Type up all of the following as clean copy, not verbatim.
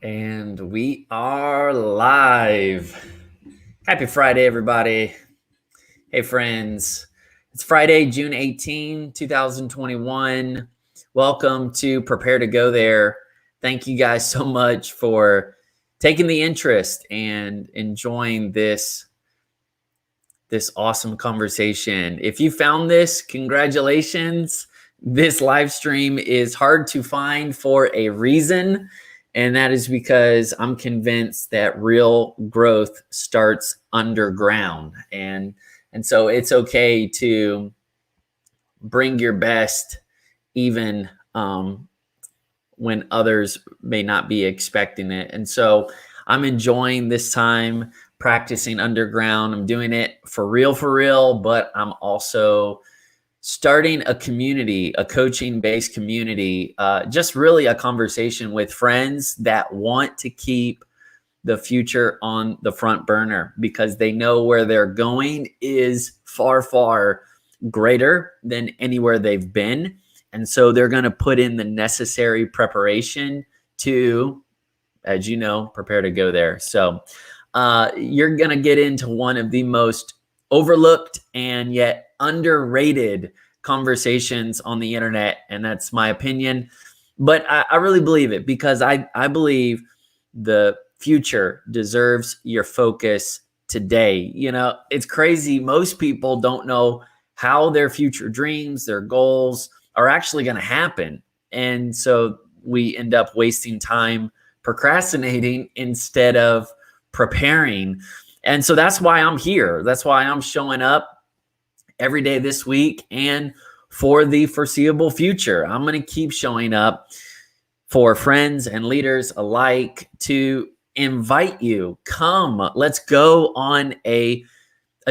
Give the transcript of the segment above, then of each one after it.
And we are live. Happy Friday, everybody. Hey, friends. It's Friday, June 18, 2021. Welcome to Prepare to Go There. Thank you guys so much for taking the interest and enjoying this awesome conversation. If you found this, congratulations. This live stream is hard to find for a reason, and that is because I'm convinced that real growth starts underground. And so it's okay to bring your best even when others may not be expecting it. And so I'm enjoying this time practicing underground. I'm doing it for real, but I'm also starting a community, a coaching-based community, just really a conversation with friends that want to keep the future on the front burner because they know where they're going is far greater than anywhere they've been. And so they're going to put in the necessary preparation to, as you know, prepare to go there. So you're going to get into one of the most overlooked and yet underrated conversations on the internet. And that's my opinion. But I really believe it because I believe the future deserves your focus today. You know, it's crazy. Most people don't know how their future dreams, their goals are actually going to happen. And so we end up wasting time procrastinating instead of preparing. And so that's why I'm here. That's why I'm showing up every day this week and for the foreseeable future. I'm going to keep showing up for friends and leaders alike to invite you. Come, let's go on a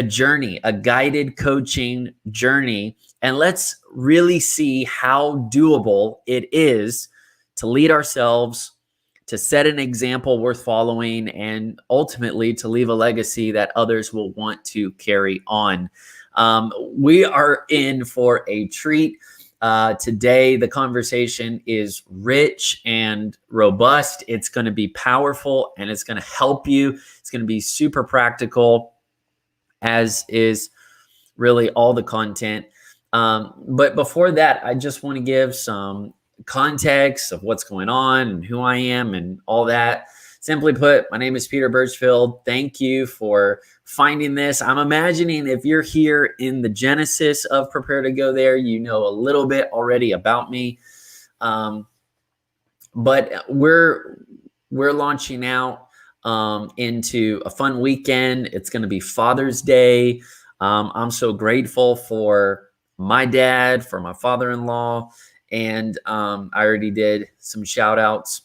journey, a guided coaching journey, and let's really see how doable it is to lead ourselves, to set an example worth following, and ultimately to leave a legacy that others will want to carry on. We are in for a treat. Today, the conversation is rich and robust. It's going to be powerful and it's going to help you. It's going to be super practical, as is really all the content. But before that, I just want to give some context of what's going on and who I am and all that. Simply put, my name is Peter Birchfield. Thank you for finding this. I'm imagining if you're here in the genesis of Prepare to Go There, you know a little bit already about me. But we're launching out into a fun weekend. It's going to be Father's Day. I'm so grateful for my dad, for my father-in-law, and I already did some shout outs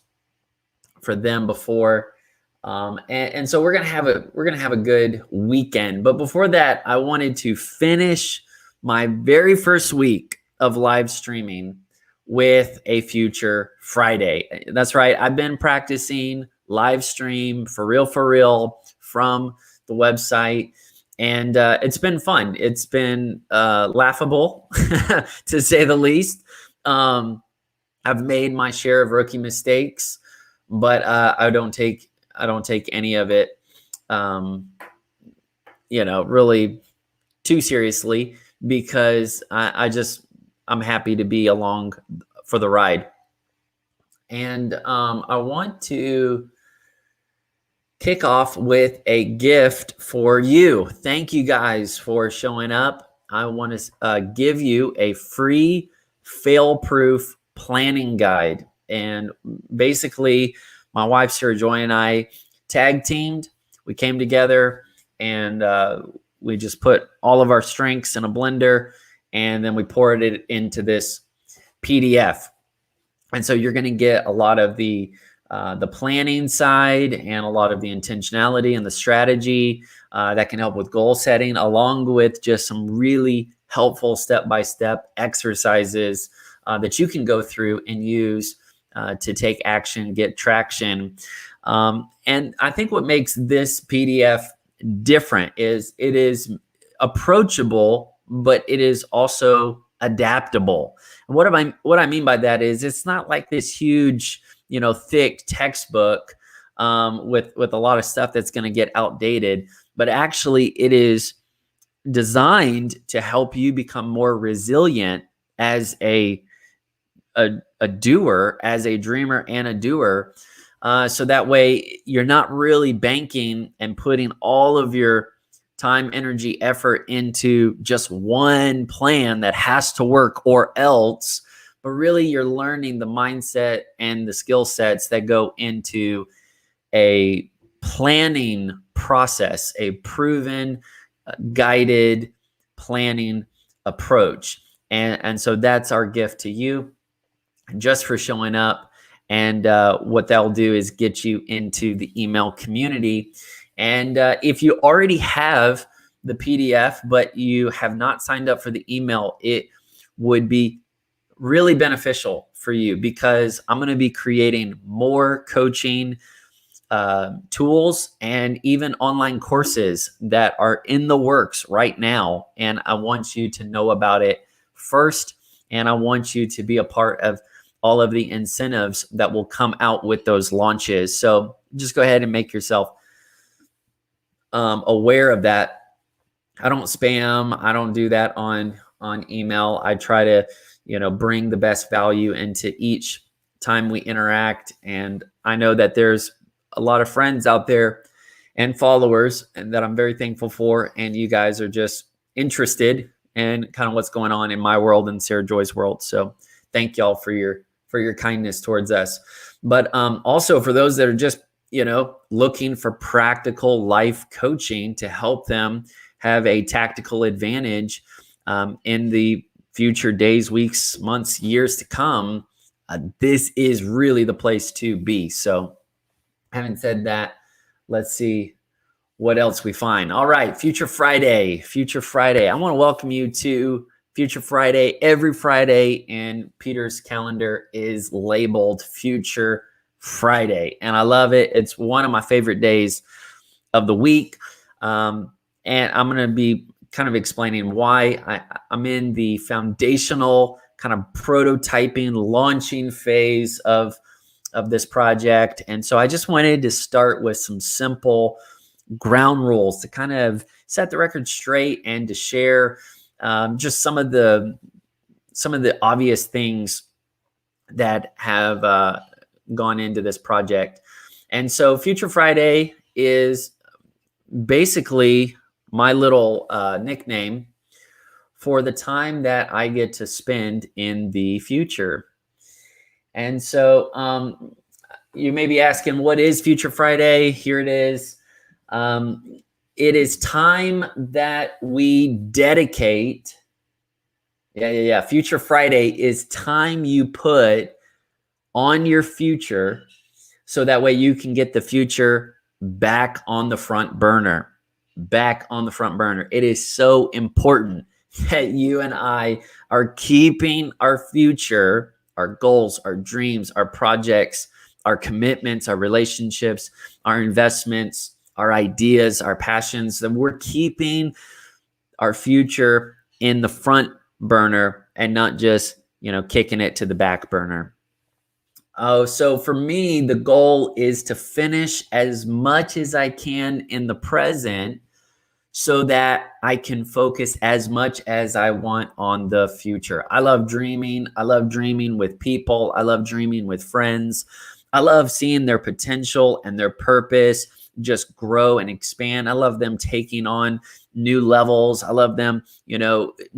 for them before. And so we're gonna have a good weekend. But before that, I wanted to finish my very first week of live streaming with a Future Friday. That's right. I've been practicing live stream for real from the website. And it's been fun. It's been laughable, to say the least. I've made my share of rookie mistakes, but I don't take any of it, really too seriously because I'm happy to be along for the ride. And I want to kick off with a gift for you. Thank you guys for showing up. I want to give you a free fail-proof planning guide. And basically, my wife, Sarah Joy, and I tag teamed. We came together and we just put all of our strengths in a blender and then we poured it into this PDF. And so you're going to get a lot of the planning side and a lot of the intentionality and the strategy that can help with goal setting, along with just some really helpful step-by-step exercises that you can go through and use to take action, get traction. And I think what makes this PDF different is it is approachable, but it is also adaptable. And what I mean by that is it's not like this huge, thick textbook with a lot of stuff that's going to get outdated, but actually it is designed to help you become more resilient as a doer, as a dreamer and a doer. So that way you're not really banking and putting all of your time, energy, effort into just one plan that has to work or else, but really you're learning the mindset and the skill sets that go into a planning process, a proven, guided planning approach. And so that's our gift to you, just for showing up. And what that'll do is get you into the email community. And if you already have the PDF, but you have not signed up for the email, it would be really beneficial for you, because I'm going to be creating more coaching tools and even online courses that are in the works right now. And I want you to know about it first. And I want you to be a part of all of the incentives that will come out with those launches. So just go ahead and make yourself aware of that. I don't spam. I don't do that on email. I try to, bring the best value into each time we interact. And I know that there's a lot of friends out there and followers, and that I'm very thankful for. And you guys are just interested in kind of what's going on in my world and Sarah Joy's world. So thank y'all for your kindness towards us. But also for those that are just, looking for practical life coaching to help them have a tactical advantage in the future days, weeks, months, years to come, this is really the place to be. So having said that, let's see what else we find. All right, Future Friday. I want to welcome you to Future Friday. Every Friday in Peter's calendar is labeled Future Friday, and I love it. It's one of my favorite days of the week. And I'm going to be kind of explaining why I'm in the foundational kind of prototyping, launching phase of this project. And so I just wanted to start with some simple ground rules to kind of set the record straight and to share just some of the obvious things that have gone into this project. And so Future Friday is basically my little nickname for the time that I get to spend in the future. And so you may be asking, what is Future Friday? Here it is. It is time that we dedicate. Future Friday is time you put on your future so that way you can get the future back on the front burner. It is so important that you and I are keeping our future, our goals, our dreams, our projects, our commitments, our relationships, our investments, our ideas, our passions, that we're keeping our future in the front burner and not just, kicking it to the back burner. So for me, the goal is to finish as much as I can in the present so that I can focus as much as I want on the future. I love dreaming. I love dreaming with people. I love dreaming with friends. I love seeing their potential and their purpose just grow and expand. I love them taking on new levels. I love them,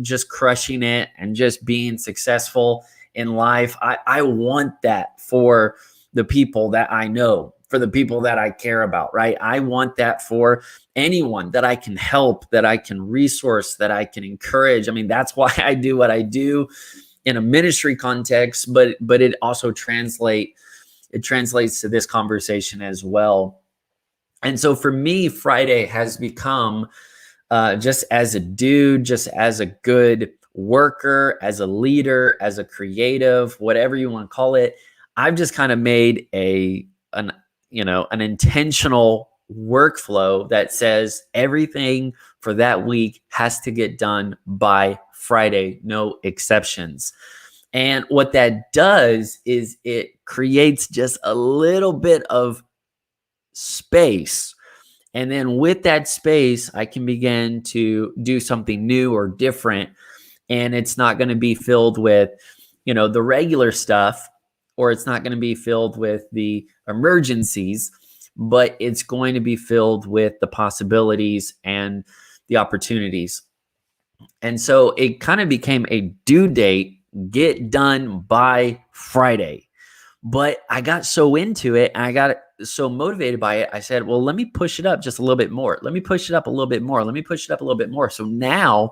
just crushing it and just being successful in life. I want that for the people that I know, for the people that I care about, right? I want that for anyone that I can help, that I can resource, that I can encourage. I mean, that's why I do what I do in a ministry context, but it also translates to this conversation as well. And so for me, Friday has become just as a dude, just as a good worker, as a leader, as a creative, whatever you want to call it, I've just kind of made an intentional workflow that says everything for that week has to get done by Friday, no exceptions. And what that does is it creates just a little bit of space. And then with that space, I can begin to do something new or different. And it's not going to be filled with, the regular stuff, or it's not going to be filled with the emergencies, but it's going to be filled with the possibilities and the opportunities. And so it kind of became a due date, get done by Friday. But I got so into it and I got so motivated by it. I said, well, let me push it up just a little bit more. Let me push it up a little bit more. Let me push it up a little bit more. So now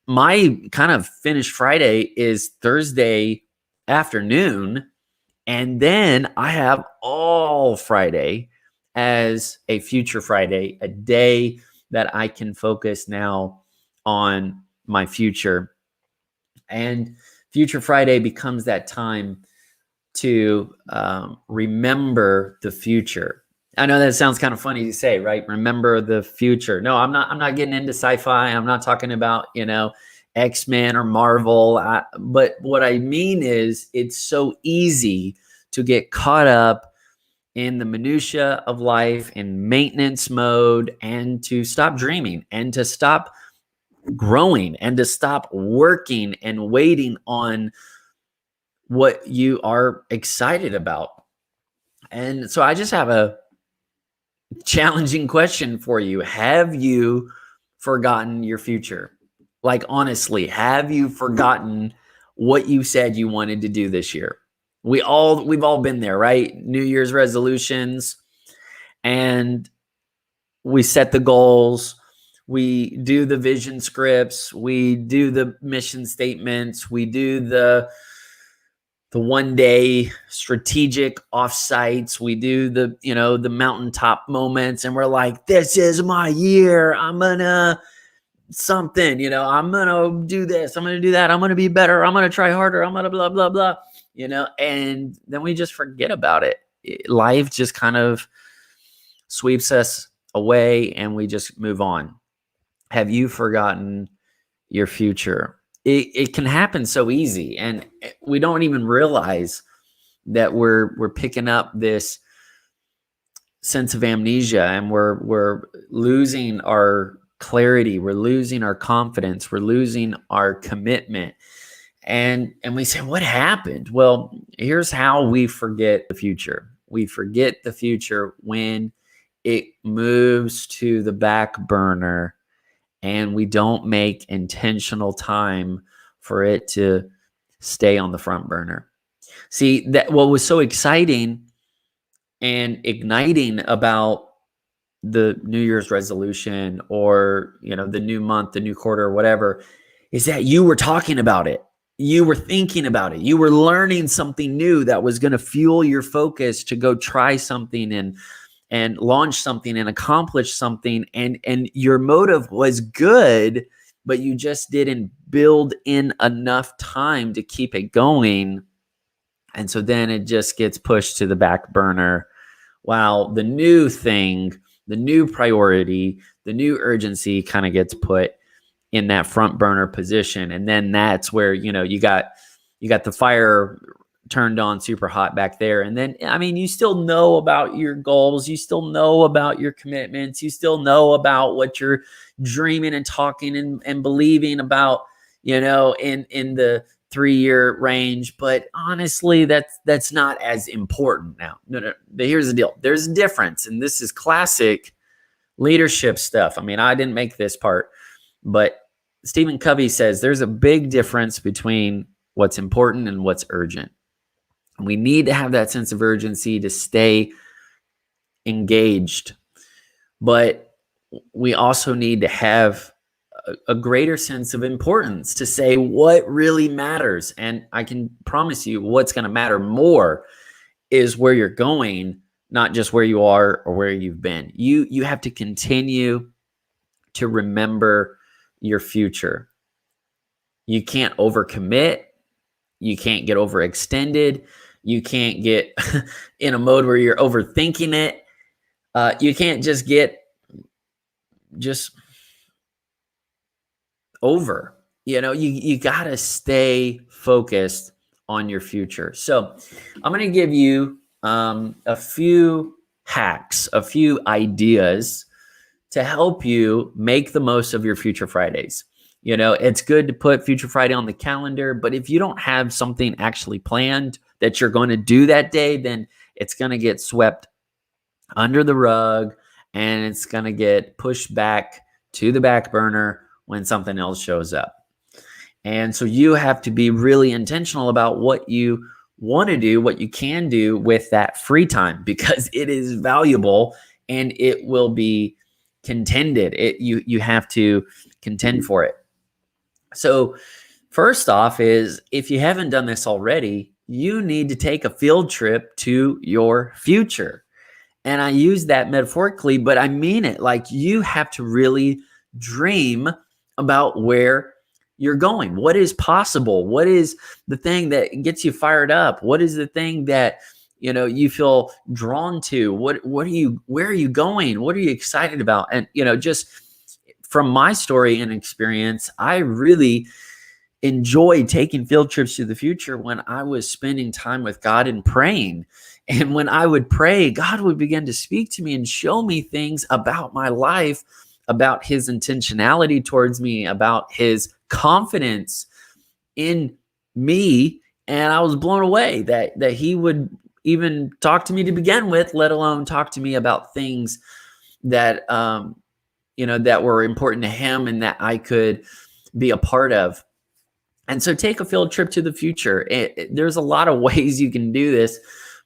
my kind of finished Friday is Thursday afternoon. And then I have all Friday as a future Friday, a day that I can focus now on my future. And Future Friday becomes that time to remember the future. I know that sounds kind of funny to say, right? Remember the future. No, I'm not getting into sci-fi. I'm not talking about, X-Men or Marvel. But what I mean is it's so easy to get caught up in the minutia of life, in maintenance mode, and to stop dreaming and to stop growing and to stop working and waiting on what you are excited about. And so I just have a challenging question for you. Have you forgotten your future? Like, honestly, have you forgotten what you said you wanted to do this year? We've all been there, right? New Year's resolutions, and we set the goals, we do the vision scripts, we do the mission statements, we do the one day strategic offsites, we do the mountaintop moments, and we're like, this is my year. I'm gonna something, I'm gonna do this, I'm gonna do that, I'm gonna be better, I'm gonna try harder, I'm gonna blah blah blah, and then we just forget about it. Life just kind of sweeps us away and we just move on. Have you forgotten your future? It can happen so easy, and we don't even realize that we're picking up this sense of amnesia, and we're losing our clarity, we're losing our confidence, we're losing our commitment. And we say, what happened? Well, here's how we forget the future. We forget the future when it moves to the back burner and we don't make intentional time for it to stay on the front burner. See, that what was so exciting and igniting about the New Year's resolution, or the new month, the new quarter, or whatever, is that you were talking about it. You were thinking about it. You were learning something new that was going to fuel your focus to go try something and launch something and accomplish something. And your motive was good, but you just didn't build in enough time to keep it going. And so then it just gets pushed to the back burner, while the new thing, the new priority, the new urgency kind of gets put in that front burner position. And then that's where, you got the fire turned on super hot back there. And then, you still know about your goals. You still know about your commitments. You still know about what you're dreaming and talking and believing about, in the 3-year range. But honestly, that's not as important now. No. But here's the deal. There's a difference. And this is classic leadership stuff. I didn't make this part, but Stephen Covey says there's a big difference between what's important and what's urgent. We need to have that sense of urgency to stay engaged, but we also need to have a greater sense of importance to say what really matters. And I can promise you what's going to matter more is where you're going, not just where you are or where you've been. You have to continue to remember your future. You can't overcommit. You can't get overextended. You can't get in a mode where you're overthinking it. You can't just get over. You got to stay focused on your future. So I'm going to give you a few hacks, a few ideas to help you make the most of your Future Fridays. It's good to put Future Friday on the calendar, but if you don't have something actually planned that you're going to do that day, then it's going to get swept under the rug and it's going to get pushed back to the back burner when something else shows up. And so you have to be really intentional about what you want to do, what you can do with that free time, because it is valuable and it will be contended. You have to contend for it. So first off is, if you haven't done this already, you need to take a field trip to your future. And I use that metaphorically, but I mean it. Like, you have to really dream about where you're going. What is possible? What is the thing that gets you fired up? What is the thing that you feel drawn to? Where are you going? What are you excited about? And just from my story and experience, I really enjoyed taking field trips to the future when I was spending time with God and praying. And when I would pray, God would begin to speak to me and show me things about my life, about his intentionality towards me, about his confidence in me. And I was blown away that he would even talk to me to begin with, let alone talk to me about things that, that were important to him and that I could be a part of. And so take a field trip to the future. There's a lot of ways you can do this,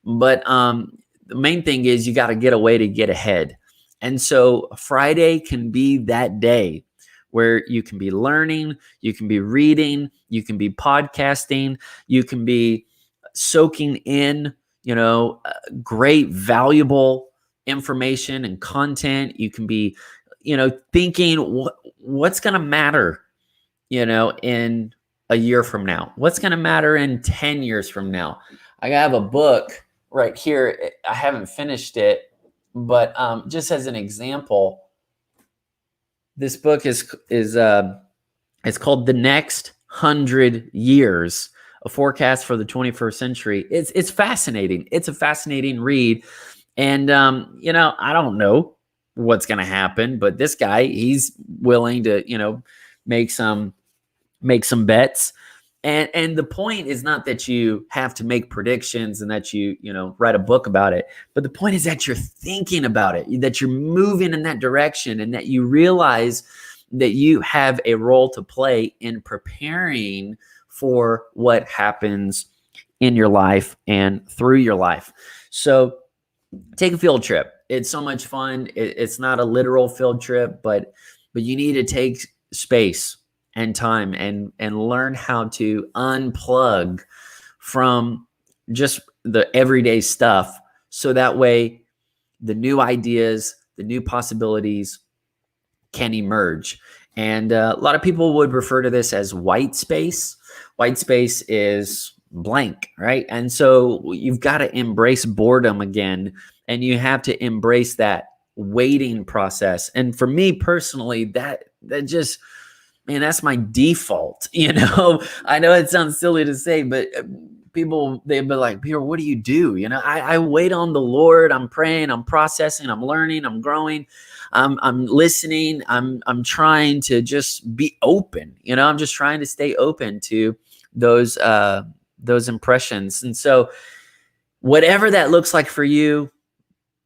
but the main thing is you got to get a way to get ahead. And so Friday can be that day where you can be learning, you can be reading, you can be podcasting, you can be soaking in, great, valuable information and content. You can be, thinking what's going to matter, in a year from now. What's going to matter in 10 years from now? I have a book right here. I haven't finished it, but just as an example, this book is it's called The Next 100 Years, a forecast for the 21st century. It's fascinating. It's a fascinating read. And, I don't know what's going to happen, but this guy, he's willing to, make some bets. And the point is not that you have to make predictions and that you write a book about it, but the point is that you're thinking about it, that you're moving in that direction, and that you realize that you have a role to play in preparing for what happens in your life and through your life. So take a field trip. It's so much fun. It's not a literal field trip, but you need to take space and time and learn how to unplug from just the everyday stuff, so that way the new ideas, the new possibilities can emerge. And a lot of people would refer to this as white space. White space is blank, right? And so you've got to embrace boredom again, and you have to embrace that waiting process. And for me personally, that just, man, that's my default. I know it sounds silly to say, but people, they'd be like, Peter, what do you do? I wait on the Lord. I'm praying, I'm processing, I'm learning, I'm growing, I'm listening. I'm trying to just be open. I'm just trying to stay open to those impressions. And so whatever that looks like for you,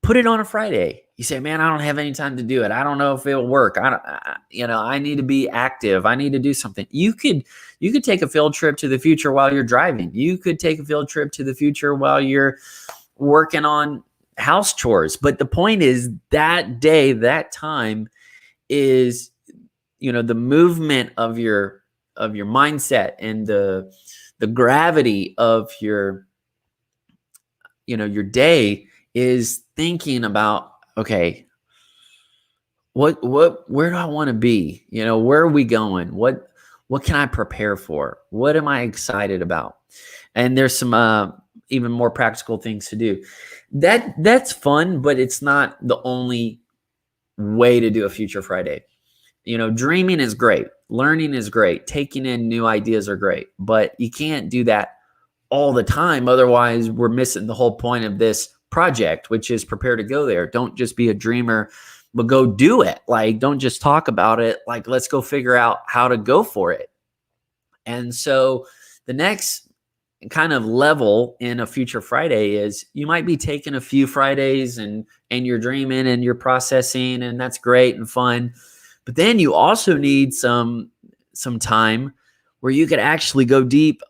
put it on a Friday. You say, man, I don't have any time to do it. I don't know if it'll work. I need to be active. I need to do something. You could take a field trip to the future while you're driving. You could take a field trip to the future while you're working on house chores. But the point is, that day, that time is, the movement of your mindset and the gravity of your day is thinking about, okay, where do I want to be? Where are we going? What can I prepare for? What am I excited about? And there's some even more practical things to do. That's fun, but it's not the only way to do a Future Friday. dreaming is great. Learning is great. Taking in new ideas are great. But you can't do that all the time. Otherwise, we're missing the whole point of this project, which is prepare to go there. Don't just be a dreamer, but go do it. Like, don't just talk about it. Like, let's go figure out how to go for it. And so the next kind of level in a future Friday is you might be taking a few Fridays and you're dreaming and you're processing, and that's great and fun. But then you also need some time where you could actually go deep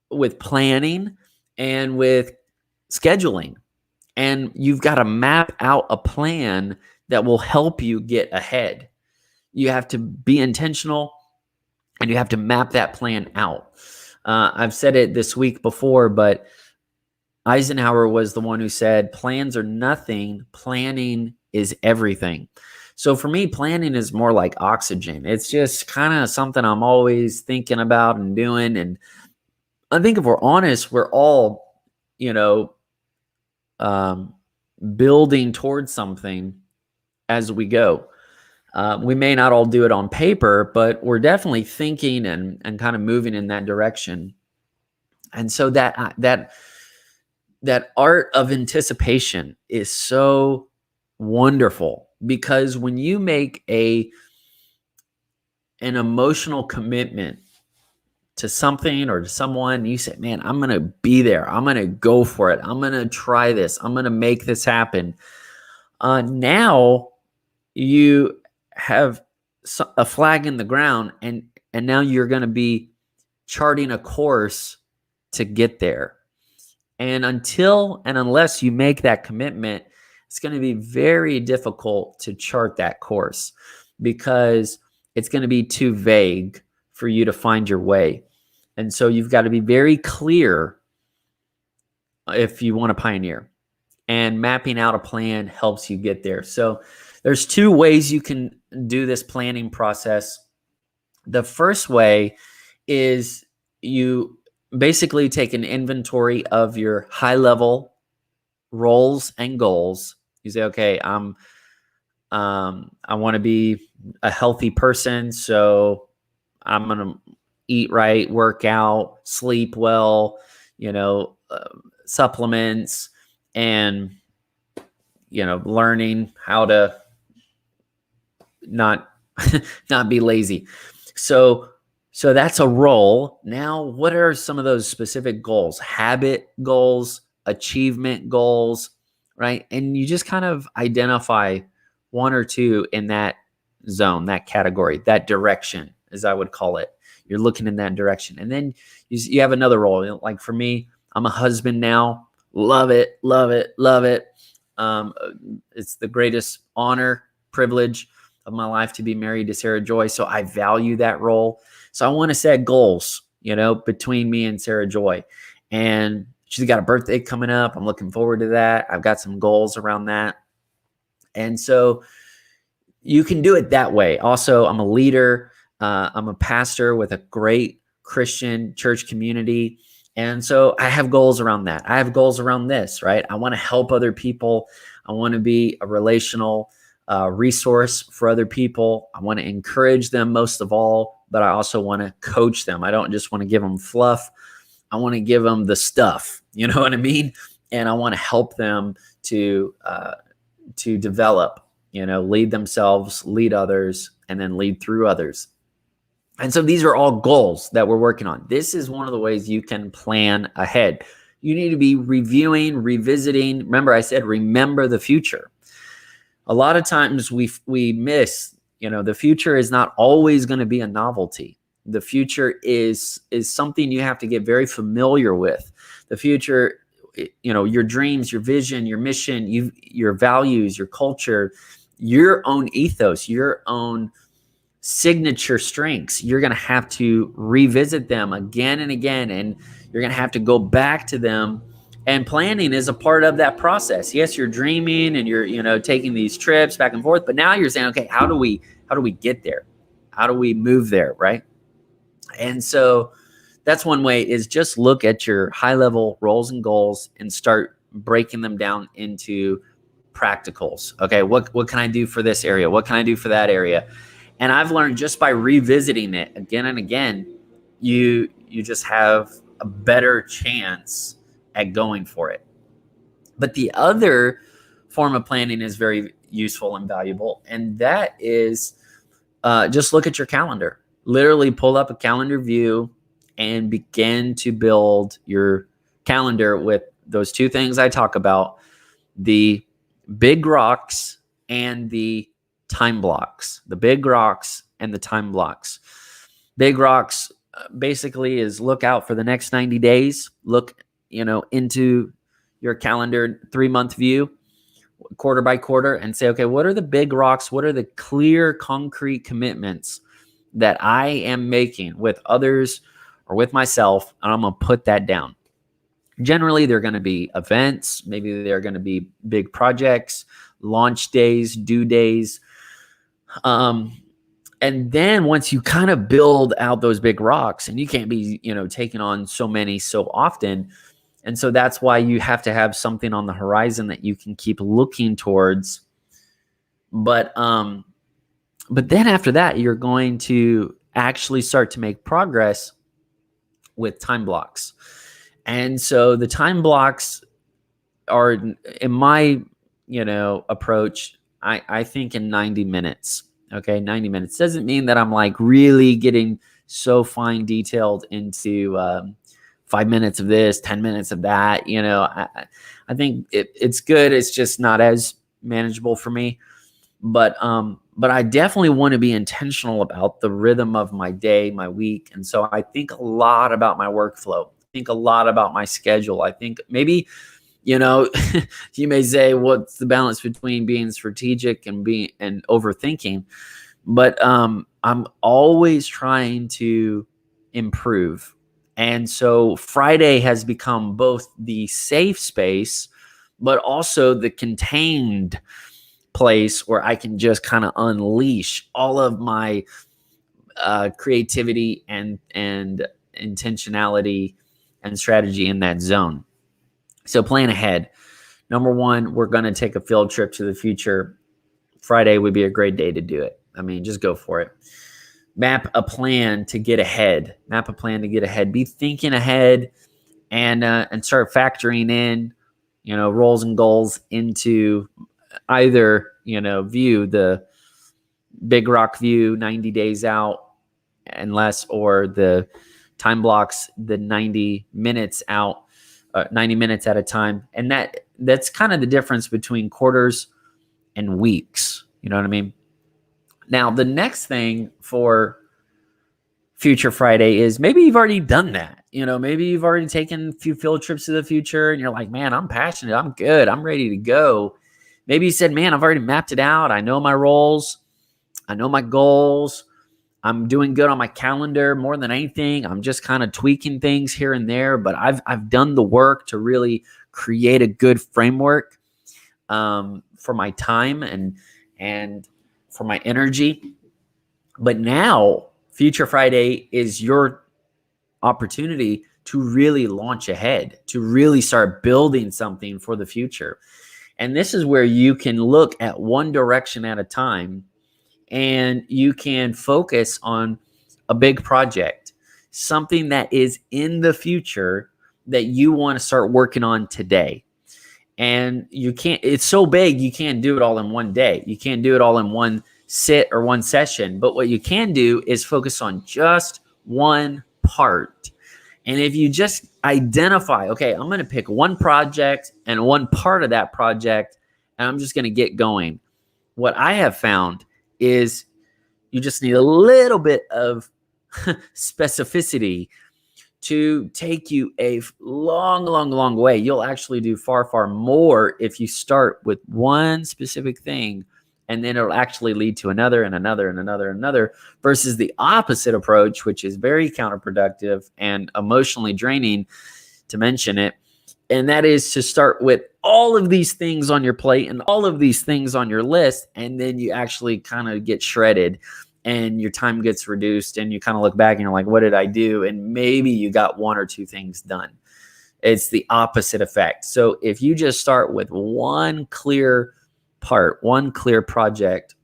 with planning and with scheduling. And you've got to map out a plan that will help you get ahead. You have to be intentional and you have to map that plan out. I've said it this week before, but Eisenhower was the one who said, plans are nothing, planning is everything. So for me, planning is more like oxygen. It's just kind of something I'm always thinking about and doing. And I think if we're honest, we're all, building towards something as we go. We may not all do it on paper, but we're definitely thinking and kind of moving in that direction. And so that art of anticipation is so wonderful, because when you make an emotional commitment to something or to someone, you say, man, I'm going to be there. I'm going to go for it. I'm going to try this. I'm going to make this happen. Now you have a flag in the ground, and now you're going to be charting a course to get there. And until and unless you make that commitment, it's going to be very difficult to chart that course, because it's going to be too vague for you to find your way. And so you've got to be very clear if you want to pioneer, and mapping out a plan helps you get there. So there's two ways you can do this planning process. The first way is you basically take an inventory of your high level roles and goals. You say, okay, I want to be a healthy person, so I'm going to eat right, work out, sleep well, supplements, and, learning how to not be lazy. So that's a role. Now, what are some of those specific goals? Habit goals, achievement goals, right? And you just kind of identify one or two in that zone, that category, that direction, as I would call it. You're looking in that direction. And then you have another role. Like for me, I'm a husband now. Love it, love it, love it. It's the greatest honor, privilege of my life to be married to Sarah Joy. So I value that role. So I want to set goals, between me and Sarah Joy. And she's got a birthday coming up. I'm looking forward to that. I've got some goals around that. And so you can do it that way. Also, I'm a leader. I'm a pastor with a great Christian church community. And so I have goals around that. I have goals around this, right? I want to help other people. I want to be a relational resource for other people. I want to encourage them most of all, but I also want to coach them. I don't just want to give them fluff. I want to give them the stuff, you know what I mean? And I want to help them to develop, lead themselves, lead others, and then lead through others. And so these are all goals that we're working on. This is one of the ways you can plan ahead. You need to be reviewing, revisiting. Remember, I said, remember the future. A lot of times we miss, the future is not always going to be a novelty. The future is something you have to get very familiar with. The future, your dreams, your vision, your mission, your values, your culture, your own ethos, your own signature strengths. You're going to have to revisit them again and again, and you're going to have to go back to them. And planning is a part of that process. Yes, you're dreaming and you're, taking these trips back and forth, but now you're saying, okay, how do we get there? How do we move there, right? And so that's one way, is just look at your high level roles and goals and start breaking them down into practicals. Okay, what can I do for this area? What can I do for that area? And I've learned just by revisiting it again and again, you just have a better chance at going for it. But the other form of planning is very useful and valuable, and that is just look at your calendar. Literally pull up a calendar view and begin to build your calendar with those two things I talk about, the big rocks and the time blocks. The big rocks and the time blocks. Big rocks basically is look out for the next 90 days. Look, into your calendar 3-month view, quarter by quarter, and say, okay, what are the big rocks? What are the clear, concrete commitments that I am making with others or with myself? And I'm going to put that down. Generally, they're going to be events. Maybe they're going to be big projects, launch days, due days. And then once you kind of build out those big rocks, and you can't be, taking on so many so often. And so that's why you have to have something on the horizon that you can keep looking towards. But then after that, you're going to actually start to make progress with time blocks. And so the time blocks are, in my, approach, I think in 90 minutes. Okay, 90 minutes doesn't mean that I'm like really getting so fine detailed into 5 minutes of this, 10 minutes of that. I think it's good. It's just not as manageable for me. But I definitely want to be intentional about the rhythm of my day, my week. And so I think a lot about my workflow. I think a lot about my schedule. I think maybe, you may say, what's the balance between being strategic and overthinking? But I'm always trying to improve. And so Friday has become both the safe space, but also the contained place where I can just kind of unleash all of my creativity and intentionality and strategy in that zone. So plan ahead. Number one, we're going to take a field trip to the future. Friday would be a great day to do it. I mean, just go for it. Map a plan to get ahead. Be thinking ahead and start factoring in, roles and goals into either, view, the big rock view, 90 days out and less, or the time blocks, the 90 minutes out, 90 minutes at a time. And that's kind of the difference between quarters and weeks. You know what I mean? Now, the next thing for Future Friday is maybe you've already done that. Maybe you've already taken a few field trips to the future and you're like, man, I'm passionate. I'm good. I'm ready to go. Maybe you said, man, I've already mapped it out. I know my roles. I know my goals. I'm doing good on my calendar more than anything. I'm just kind of tweaking things here and there, but I've done the work to really create a good framework for my time and for my energy. But now Future Friday is your opportunity to really launch ahead, to really start building something for the future. And this is where you can look at one direction at a time, and you can focus on a big project, something that is in the future that you want to start working on today. And it's so big, you can't do it all in one day. You can't do it all in one sit or one session. But what you can do is focus on just one part. And if you just identify, okay, I'm going to pick one project and one part of that project, and I'm just going to get going. What I have found is you just need a little bit of specificity to take you a long way. You'll actually do far more if you start with one specific thing, and then it'll actually lead to another and another, versus the opposite approach, which is very counterproductive and emotionally draining, to mention it. And that is to start with all of these things on your plate and all of these things on your list, and then you actually kind of get shredded and your time gets reduced, and you kind of look back and you're like, what did I do? And maybe you got one or two things done. It's the opposite effect. So if you just start with one clear part, one clear project,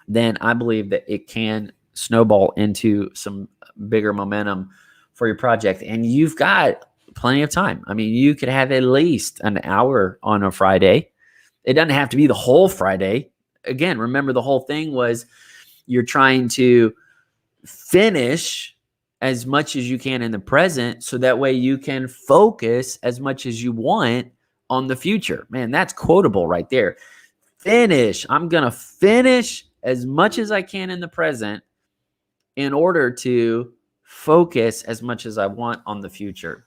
then I believe that it can snowball into some bigger momentum for your project. And you've got plenty of time. I mean, you could have at least an hour on a Friday. It doesn't have to be the whole Friday. Again, remember the whole thing was you're trying to finish as much as you can in the present so that way you can focus as much as you want on the future. Man, that's quotable right there. Finish. I'm going to finish as much as I can in the present in order to focus as much as I want on the future.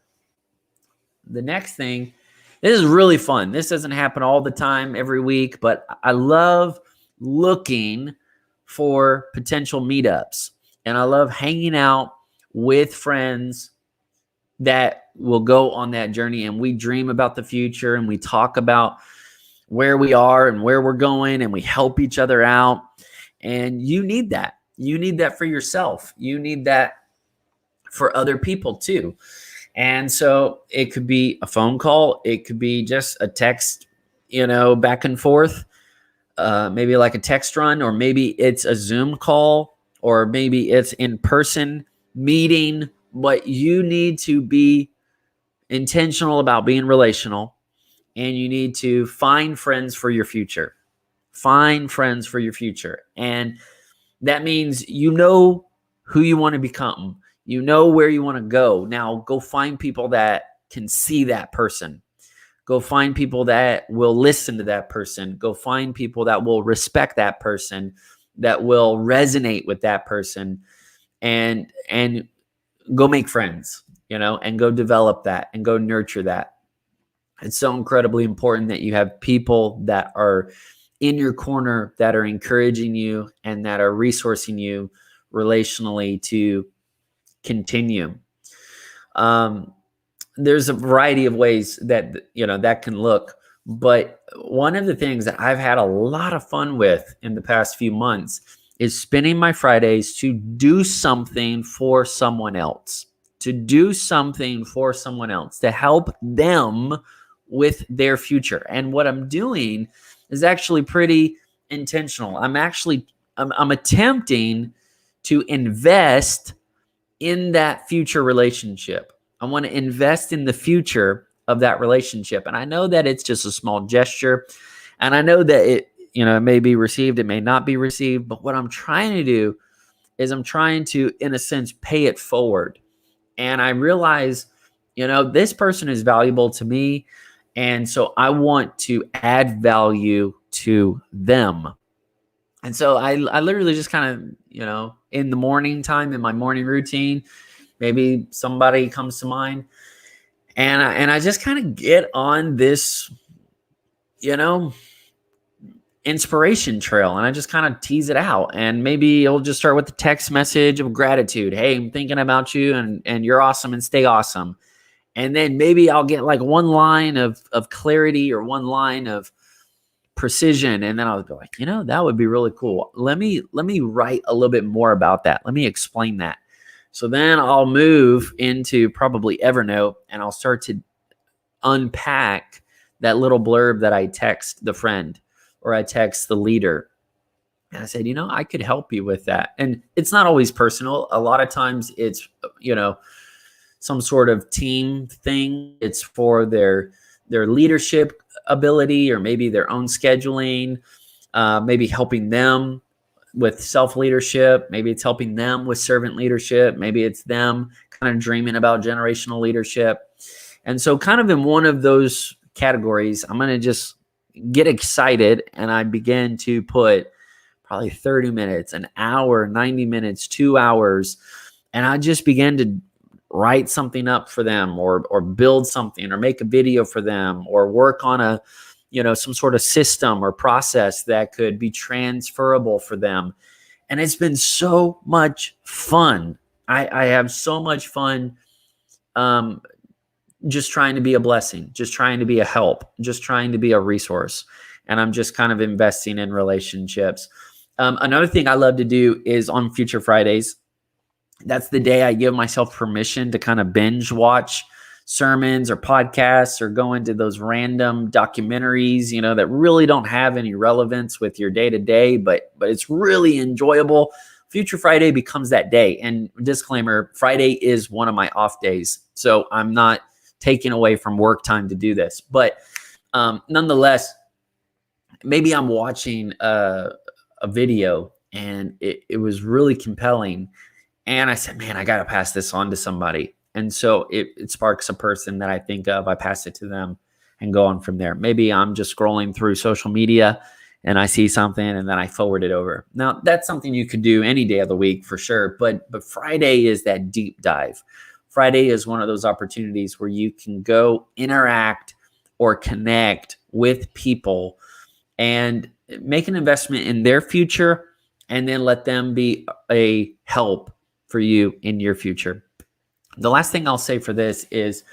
The next thing, this is really fun. This doesn't happen all the time every week, but I love looking for potential meetups. And I love hanging out with friends that will go on that journey, and we dream about the future and we talk about where we are and where we're going, and we help each other out. And you need that. You need that for yourself. You need that for other people too. And so it could be a phone call. It could be just a text, back and forth, maybe like a text run, or maybe it's a Zoom call, or maybe it's in-person meeting. But you need to be intentional about being relational, and you need to find friends for your future. Find friends for your future. And that means you know who you want to become. You know where you want to go. Now go find people that can see that person. Go find people that will listen to that person. Go find people that will respect that person, that will resonate with that person, and go make friends, and go develop that and go nurture that. It's so incredibly important that you have people that are in your corner, that are encouraging you and that are resourcing you relationally to continue. There's a variety of ways that that can look, but one of the things that I've had a lot of fun with in the past few months is spending my Fridays to do something for someone else, to help them with their future. And what I'm doing is actually pretty intentional. I'm attempting to invest in that future relationship. I want to invest in the future of that relationship. And I know that it's just a small gesture. And I know that it may be received, it may not be received. But what I'm trying to do is I'm trying to, in a sense, pay it forward. And I realize, this person is valuable to me. And so I want to add value to them. And so I literally just kind of, in the morning time, in my morning routine, maybe somebody comes to mind, and I just kind of get on this, inspiration trail, and I just kind of tease it out. And maybe it'll just start with a text message of gratitude. Hey, I'm thinking about you, and you're awesome, and stay awesome. And then maybe I'll get like one line of clarity or one line of precision. And then I'll go like, that would be really cool. Let me write a little bit more about that. Let me explain that. So then I'll move into probably Evernote, and I'll start to unpack that little blurb that I text the friend or I text the leader. And I said, I could help you with that. And it's not always personal. A lot of times it's, some sort of team thing. It's for their leadership ability, or maybe their own scheduling, maybe helping them with self-leadership. Maybe it's helping them with servant leadership. Maybe it's them kind of dreaming about generational leadership. And so kind of in one of those categories, I'm going to just get excited, and I begin to put probably 30 minutes, an hour, 90 minutes, 2 hours, and I just begin to write something up for them, or build something, or make a video for them, or work on a, some sort of system or process that could be transferable for them. And it's been so much fun. I have so much fun just trying to be a blessing, just trying to be a help, just trying to be a resource. And I'm just kind of investing in relationships. Another thing I love to do is on Future Fridays, that's the day I give myself permission to kind of binge watch sermons or podcasts or go into those random documentaries, that really don't have any relevance with your day to day, but it's really enjoyable. Future Friday becomes that day. And disclaimer, Friday is one of my off days. So I'm not taking away from work time to do this. But nonetheless, maybe I'm watching a video and it was really compelling. And I said, man, I got to pass this on to somebody. And so it sparks a person that I think of. I pass it to them and go on from there. Maybe I'm just scrolling through social media and I see something and then I forward it over. Now, that's something you could do any day of the week for sure. But Friday is that deep dive. Friday is one of those opportunities where you can go interact or connect with people and make an investment in their future and then let them be a help for you in your future. The last thing I'll say for this is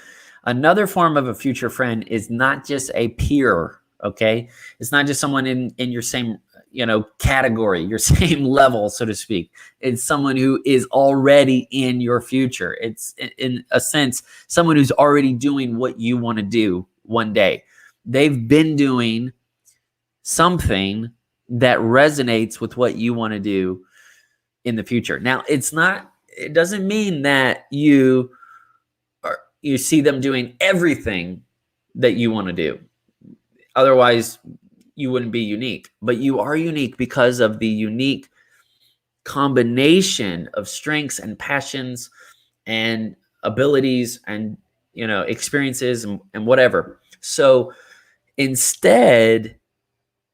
another form of a future friend is not just a peer, okay? It's not just someone in your same, category, your same level, so to speak. It's someone who is already in your future. It's, in a sense, someone who's already doing what you want to do one day. They've been doing something that resonates with what you want to do in the future. Now, it doesn't mean that you see them doing everything that you want to do. Otherwise, you wouldn't be unique. But you are unique because of the unique combination of strengths and passions and abilities and experiences and whatever. So instead,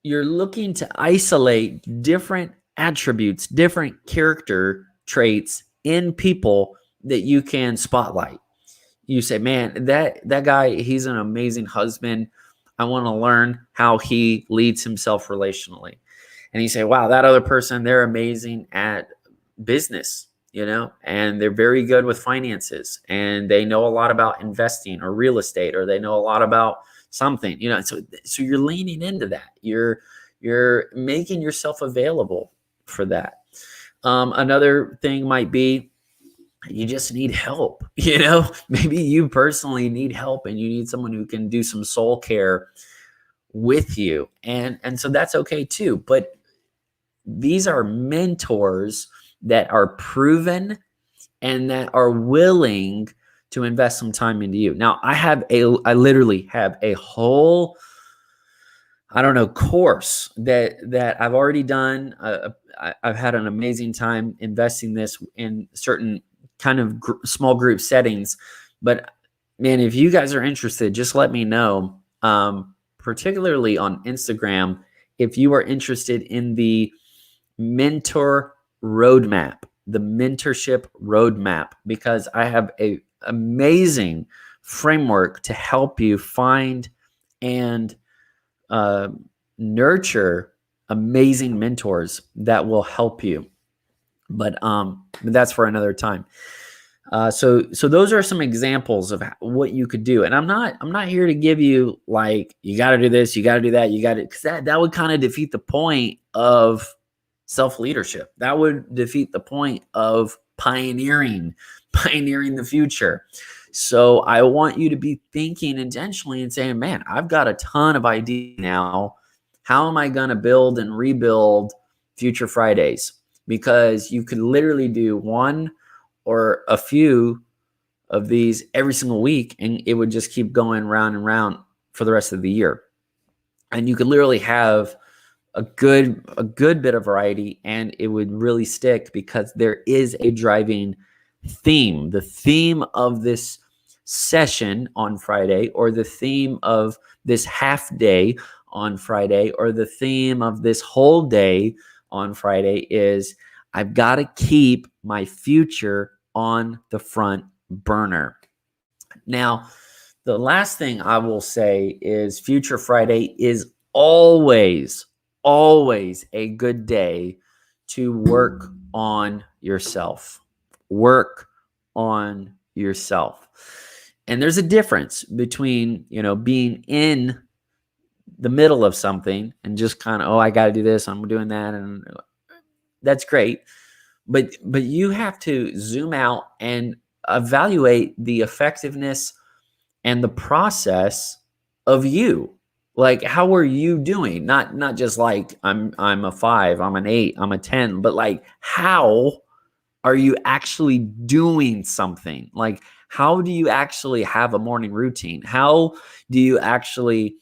you're looking to isolate different attributes, different character traits in people that you can spotlight. You say, man, that guy, he's an amazing husband. I want to learn how he leads himself relationally. And you say, wow, that other person, they're amazing at business, and they're very good with finances and they know a lot about investing or real estate, or they know a lot about something, so you're leaning into that. You're making yourself available for that. Another thing might be you just need help. Maybe you personally need help and you need someone who can do some soul care with you. And so that's okay too. But these are mentors that are proven and that are willing to invest some time into you. Now, I literally have a whole, course that I've already done. I've had an amazing time investing this in certain kind of small group settings. But man, if you guys are interested, just let me know. Particularly on Instagram, if you are interested in the mentor roadmap, the mentorship roadmap, because I have a amazing framework to help you find and nurture amazing mentors that will help you. But that's for another time. So those are some examples of what you could do. And I'm not here to give you like, you got to do this, you got to do that, because that would kind of defeat the point of self-leadership. That would defeat the point of pioneering the future. So I want you to be thinking intentionally and saying, man, I've got a ton of ideas now. How am I going to build and rebuild Future Fridays? Because you could literally do one or a few of these every single week, and it would just keep going round and round for the rest of the year. And you could literally have a good bit of variety, and it would really stick because there is a driving theme. The theme of this session on Friday, or the theme of this half day on Friday, or the theme of this whole day on Friday is, I've got to keep my future on the front burner. Now, the last thing I will say is Future Friday is always a good day to work on yourself. Work on yourself. And there's a difference between, being in the middle of something and just kind of, I got to do this, I'm doing that, and that's great. But you have to zoom out and evaluate the effectiveness and the process of you. Like, how are you doing? Not just like I'm a 5, I'm an 8, I'm a 10, but like, how are you actually doing something? Like, how do you actually have a morning routine? How do you actually,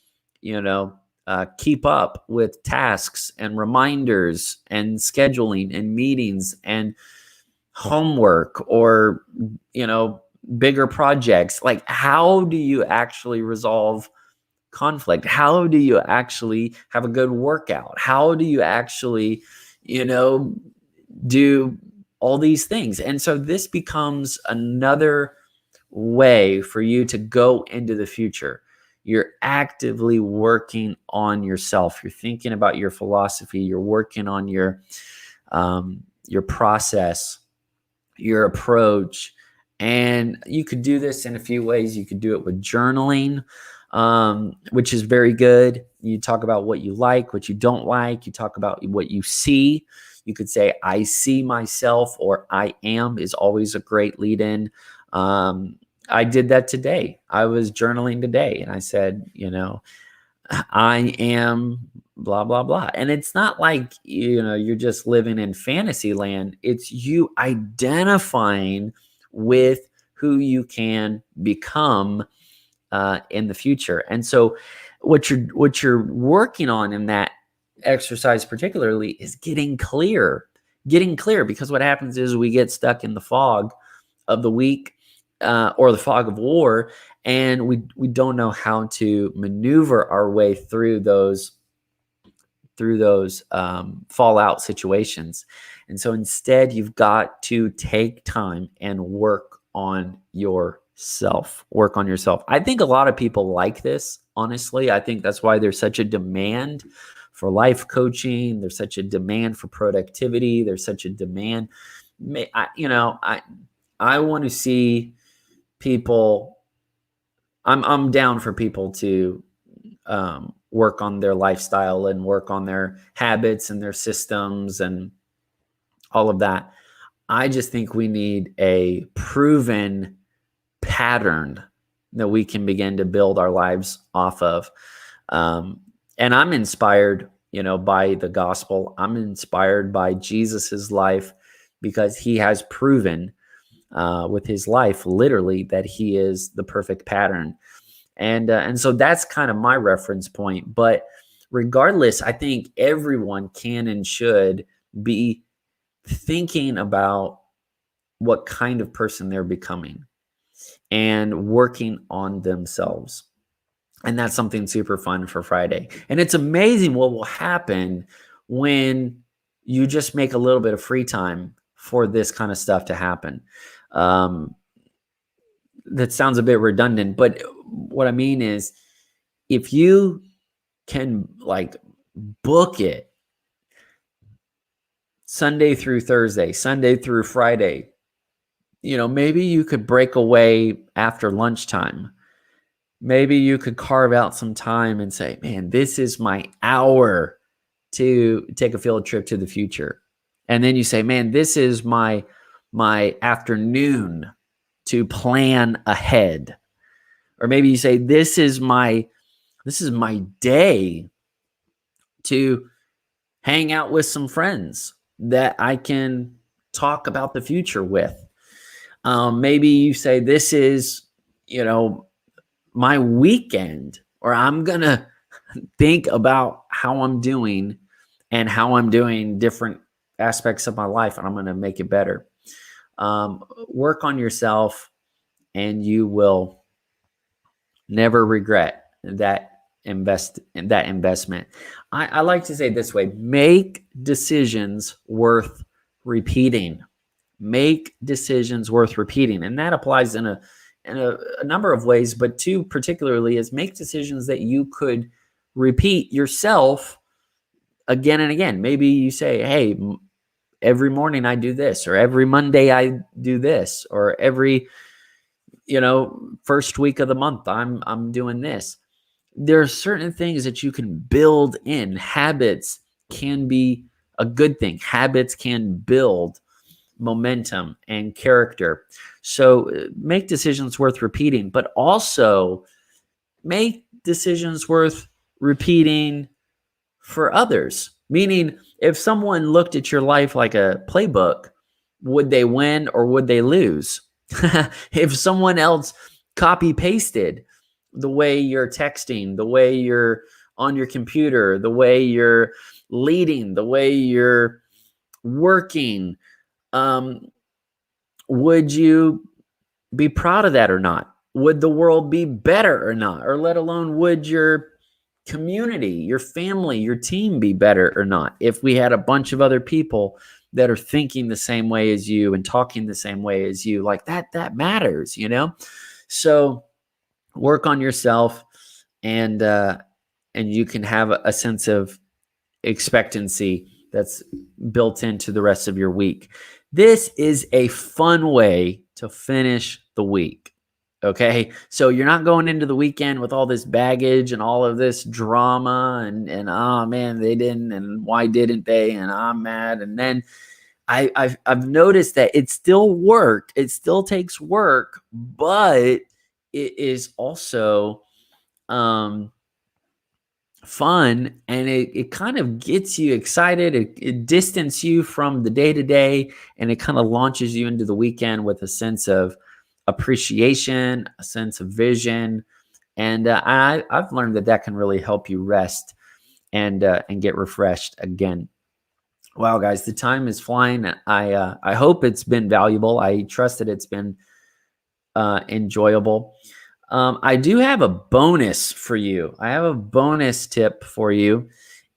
keep up with tasks and reminders and scheduling and meetings and homework, or, bigger projects? Like, how do you actually resolve conflict? How do you actually have a good workout? How do you actually, do all these things? And so this becomes another way for you to go into the future. You're actively working on yourself. You're thinking about your philosophy. You're working on your process, your approach. And you could do this in a few ways. You could do it with journaling, which is very good. You talk about what you like, what you don't like. You talk about what you see. You could say, I see myself, or I am is always a great lead in. I did that today. I was journaling today, and I said, I am blah, blah, blah. And it's not like, you're just living in fantasy land. It's you identifying with who you can become in the future. And so what you're working on in that exercise particularly is getting clear, because what happens is we get stuck in the fog of the week, or the fog of war, and we don't know how to maneuver our way through those fallout situations. And so instead, you've got to take time and work on yourself. I think a lot of people like this, honestly. I think that's why there's such a demand for life coaching. There's such a demand for productivity. There's such a demand. I want to see people. I'm down for people to work on their lifestyle and work on their habits and their systems and all of that. I just think we need a proven pattern that we can begin to build our lives off of. And I'm inspired, by the gospel. I'm inspired by Jesus's life, because he has proven with his life, literally, that he is the perfect pattern. And so that's kind of my reference point. But regardless, I think everyone can and should be thinking about what kind of person they're becoming and working on themselves. And that's something super fun for Friday. And it's amazing what will happen when you just make a little bit of free time for this kind of stuff to happen. That sounds a bit redundant, but what I mean is, if you can book it Sunday through Thursday, Sunday through Friday, maybe you could break away after lunchtime. Maybe you could carve out some time and say, man, this is my hour to take a field trip to the future. And then you say, man, this is my afternoon to plan ahead. Or maybe you say, this is my day to hang out with some friends that I can talk about the future with. Maybe you say, this is, my weekend, or I'm going to think about how I'm doing and how I'm doing different aspects of my life, and I'm going to make it better. Work on yourself, and you will never regret that investment. I like to say it this way: make decisions worth repeating. Make decisions worth repeating. And that applies in a number of ways, but two particularly is make decisions that you could repeat yourself again and again. Maybe you say, hey, every morning I do this, or every Monday I do this, or every first week of the month I'm doing this. There are certain things that you can build in. Habits can be a good thing. Habits can build momentum and character. So make decisions worth repeating, but also make decisions worth repeating for others. Meaning, if someone looked at your life like a playbook, would they win or would they lose? If someone else copy pasted the way you're texting, the way you're on your computer, the way you're leading, the way you're working, would you be proud of that or not? Would the world be better or not? Or let alone, would your community, your family, your team be better or not if we had a bunch of other people that are thinking the same way as you and talking the same way as you? Like that matters, you know? So work on yourself, and you can have a sense of expectancy that's built into the rest of your week. This is a fun way to finish the week. Okay. So you're not going into the weekend with all this baggage and all of this drama and oh man, they didn't, and why didn't they? And I'm mad. And then I've noticed that it still work. It still takes work, but it is also fun, and it kind of gets you excited. It distances you from the day to day, and it kind of launches you into the weekend with a sense of appreciation, a sense of vision. And I've learned that can really help you rest and get refreshed again. Wow, guys, the time is flying. I hope it's been valuable. I trust that it's been enjoyable. I do have a bonus for you. I have a bonus tip for you,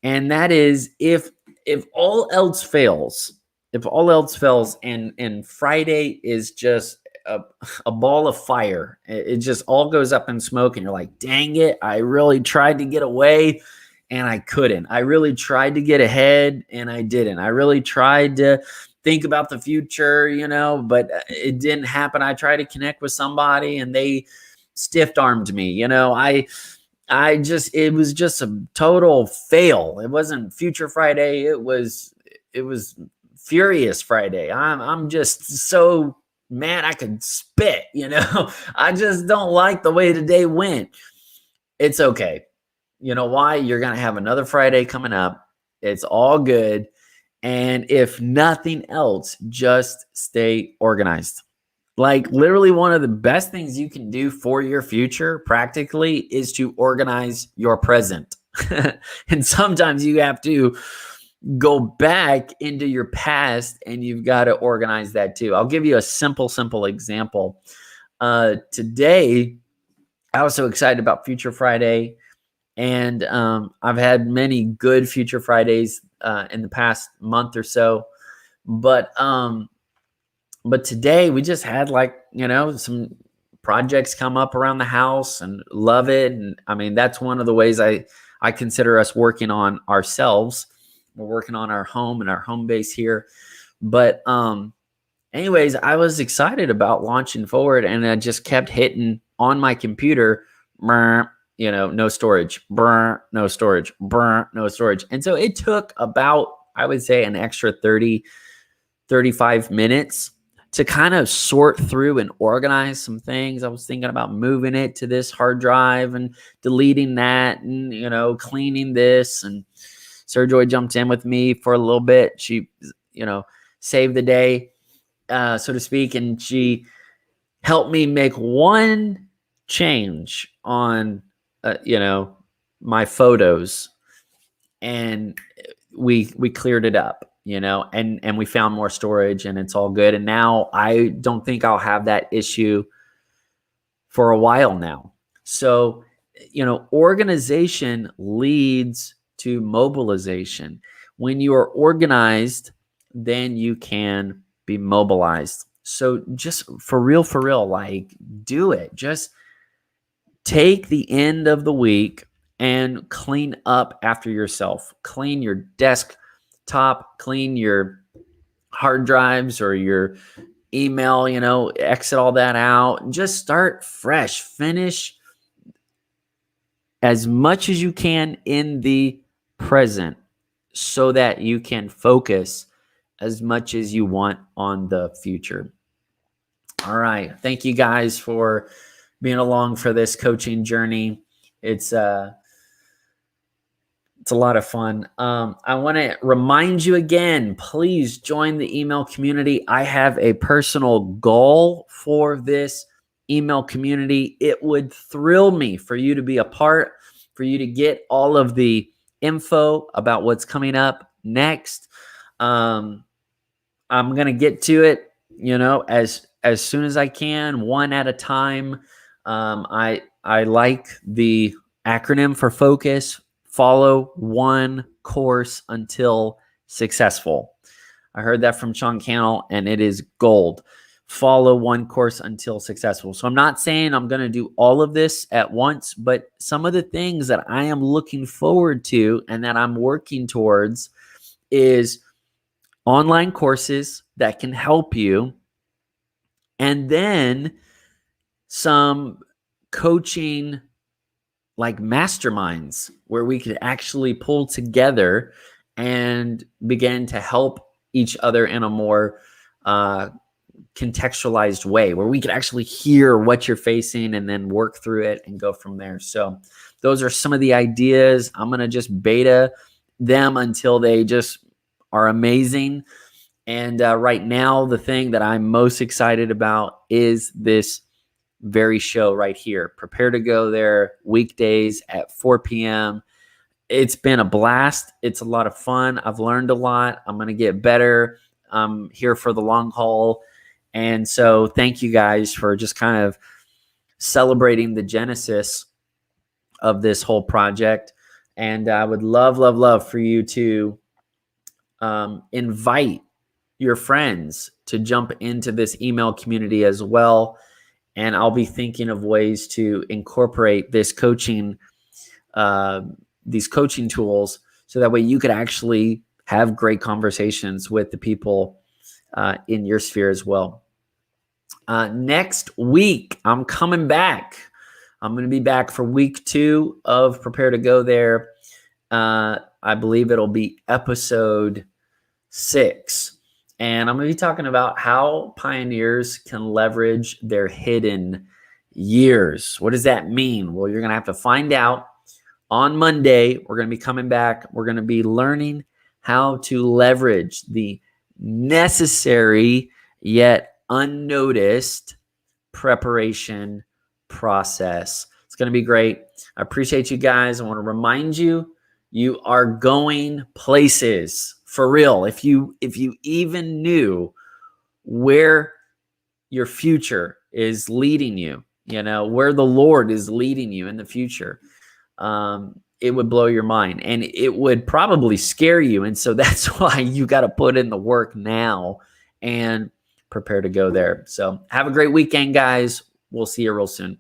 and that is if all else fails, and Friday is just a ball of fire, it just all goes up in smoke, and you're like, dang it, I really tried to get away and I couldn't. I really tried to get ahead and I didn't. I really tried to think about the future, but it didn't happen. I tried to connect with somebody and they stiff-armed me. It was just a total fail. It wasn't Future Friday. It was Furious Friday. I'm just so mad I could spit, I just don't like the way the day went. It's okay. You know why? You're going to have another Friday coming up. It's all good. And if nothing else, just stay organized. Like literally one of the best things you can do for your future practically is to organize your present. And sometimes you have to go back into your past and you've got to organize that too. I'll give you a simple example. Today, I was so excited about Future Friday, and I've had many good Future Fridays in the past month or so. But today we just had some projects come up around the house and love it. And I mean, that's one of the ways I consider us working on ourselves. We're working on our home and our home base here. But anyways, I was excited about launching forward, and I just kept hitting on my computer, no storage, no storage, no storage. And so it took about, I would say, an extra 30, 35 minutes to kind of sort through and organize some things. I was thinking about moving it to this hard drive and deleting that and, cleaning this. And Sir Joy jumped in with me for a little bit. She, saved the day, so to speak. And she helped me make one change on, my photos. And we cleared it up. And we found more storage, and it's all good. And now I don't think I'll have that issue for a while now. So, organization leads to mobilization. When you are organized, then you can be mobilized. So just for real, do it. Just take the end of the week and clean up after yourself. Clean your desktop, clean your hard drives or your email, exit all that out. Just start fresh. Finish as much as you can in the present so that you can focus as much as you want on the future. All right. Thank you guys for being along for this coaching journey. It's a lot of fun. I want to remind you again, please join the email community. I have a personal goal for this email community. It would thrill me for you to be a part, for you to get all of the info about what's coming up next. I'm going to get to it, as soon as I can, one at a time. I like the acronym for focus. Follow one course until successful. I heard that from Sean Cannell, and it is gold. Follow one course until successful. So I'm not saying I'm going to do all of this at once, but some of the things that I am looking forward to and that I'm working towards is online courses that can help you, and then some coaching like masterminds where we could actually pull together and begin to help each other in a more contextualized way, where we could actually hear what you're facing and then work through it and go from there. So those are some of the ideas. I'm going to just beta them until they just are amazing. And right now, the thing that I'm most excited about is this very show right here. Prepare to Go There, weekdays at 4 p.m. It's been a blast. It's a lot of fun. I've learned a lot. I'm going to get better. I'm here for the long haul. And so thank you guys for just kind of celebrating the genesis of this whole project. And I would love, love, love for you to invite your friends to jump into this email community as well. And I'll be thinking of ways to incorporate this coaching, these coaching tools, so that way you could actually have great conversations with the people in your sphere as well. Next week, I'm coming back. I'm going to be back for week 2 of Prepare to Go There. I believe it'll be episode 6. And I'm going to be talking about how pioneers can leverage their hidden years. What does that mean? Well, you're going to have to find out. On Monday, we're going to be coming back. We're going to be learning how to leverage the necessary yet unnoticed preparation process. It's going to be great. I appreciate you guys. I want to remind you, you are going places. For real, if you even knew where your future is leading you, where the Lord is leading you in the future, it would blow your mind, and it would probably scare you. And so that's why you got to put in the work now and prepare to go there. So have a great weekend, guys. We'll see you real soon.